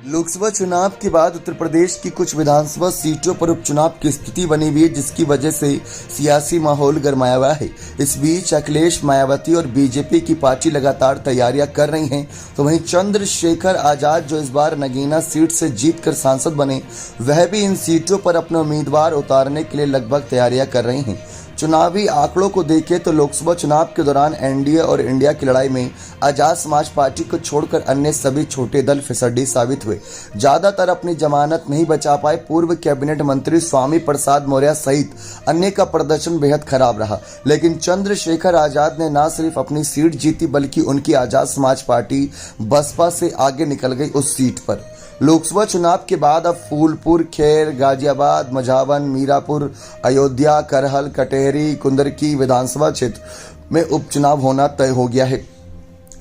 लोकसभा चुनाव के बाद उत्तर प्रदेश की कुछ विधानसभा सीटों पर उपचुनाव की स्थिति बनी हुई है, जिसकी वजह से सियासी माहौल गरमाया हुआ है। इस बीच अखिलेश, मायावती और बीजेपी की पार्टी लगातार तैयारियां कर रही हैं, तो वहीं चंद्रशेखर आजाद जो इस बार नगीना सीट से जीतकर सांसद बने, वह भी इन सीटों पर अपने उम्मीदवार उतारने के लिए लगभग तैयारियां कर रहे हैं। चुनावी आंकड़ों को देखें तो लोकसभा चुनाव के दौरान एनडीए और इंडिया की लड़ाई में आजाद समाज पार्टी को छोड़कर अन्य सभी छोटे दल फिसड्डी साबित हुए। ज्यादातर अपनी जमानत नहीं बचा पाए। पूर्व कैबिनेट मंत्री स्वामी प्रसाद मौर्य सहित अन्य का प्रदर्शन बेहद खराब रहा, लेकिन चंद्रशेखर आजाद ने न सिर्फ अपनी सीट जीती बल्कि उनकी आजाद समाज पार्टी बसपा से आगे निकल गई उस सीट पर। लोकसभा चुनाव के बाद अब फूलपुर, खैर, गाजियाबाद, मझावन, मीरापुर, अयोध्या, करहल, कटेहरी, कुंदरकी विधानसभा क्षेत्र में उपचुनाव होना तय हो गया है।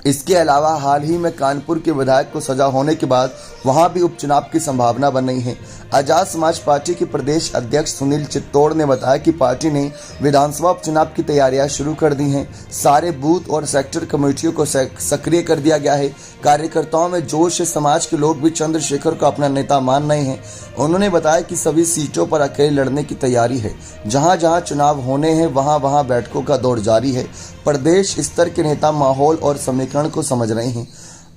इसके अलावा हाल ही में कानपुर के विधायक को सजा होने के बाद वहां भी उपचुनाव की संभावना बन रही है। आजाद समाज पार्टी के प्रदेश अध्यक्ष सुनील चित्तौड़ ने बताया कि पार्टी ने विधानसभा उपचुनाव की तैयारियां शुरू कर दी हैं। सारे बूथ और सेक्टर कमेटियों को सक्रिय कर दिया गया है। कार्यकर्ताओं में जोश है। समाज के लोग भी चंद्रशेखर को अपना नेता मान रहे हैं। उन्होंने बताया कि सभी सीटों पर अकेले लड़ने की तैयारी है। जहां जहां चुनाव होने हैं वहां वहां बैठकों का दौर जारी है। प्रदेश स्तर के नेता माहौल और समीकरण को समझ रहे हैं।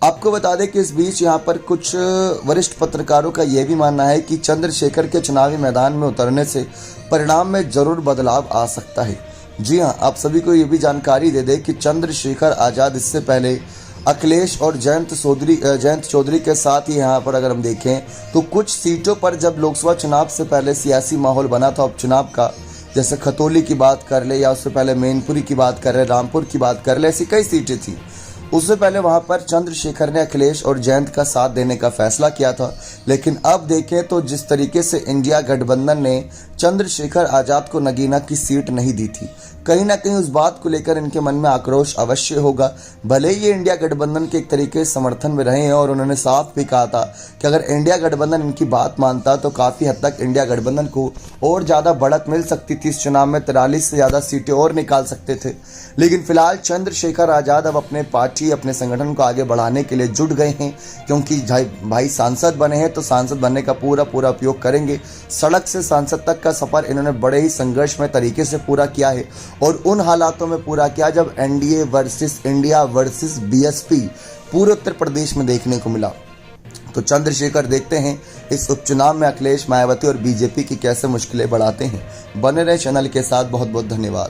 आपको बता दें कि इस बीच यहां पर कुछ वरिष्ठ पत्रकारों का यह भी मानना है कि चंद्रशेखर के चुनावी मैदान में उतरने से परिणाम में जरूर बदलाव आ सकता है। जी हां, आप सभी को यह भी जानकारी दे दें कि चंद्रशेखर आजाद इससे पहले अखिलेश और जयंत चौधरी के साथ ही यहाँ पर अगर हम देखें तो कुछ सीटों पर जब लोकसभा चुनाव से पहले सियासी माहौल बना था उपचुनाव का, जैसे खतौली की बात कर ले या उससे पहले मैनपुरी की बात कर ले, रामपुर की बात कर ले, ऐसी कई सीटें थी। उससे पहले वहां पर चंद्रशेखर ने अखिलेश और जयंत का साथ देने का फैसला किया था, लेकिन अब देखें तो जिस तरीके से इंडिया गठबंधन ने चंद्रशेखर आजाद को नगीना की सीट नहीं दी थी, कहीं ना कहीं उस बात को लेकर इनके मन में आक्रोश अवश्य होगा। भले ही ये इंडिया गठबंधन के एक तरीके से समर्थन में रहे हैं और उन्होंने साफ भी कहा था कि अगर इंडिया गठबंधन इनकी बात मानता तो काफ़ी हद तक इंडिया गठबंधन को और ज़्यादा बढ़त मिल सकती थी। इस चुनाव में 43 से ज़्यादा सीटें और निकाल सकते थे, लेकिन फिलहाल चंद्रशेखर आजाद अब अपने पार्टी, अपने संगठन को आगे बढ़ाने के लिए जुट गए हैं, क्योंकि भाई सांसद बने हैं तो सांसद बनने का पूरा उपयोग करेंगे। सड़क से सांसद तक का सफर इन्होंने बड़े ही संघर्षमय तरीके से पूरा किया है और उन हालातों में पूरा किया जब NDA versus India versus BSP पूरे उत्तर प्रदेश में देखने को मिला। तो चंद्रशेखर देखते हैं इस उपचुनाव में अखिलेश, मायावती और बीजेपी की कैसे मुश्किलें बढ़ाते हैं। बने रहे चैनल के साथ। बहुत बहुत धन्यवाद।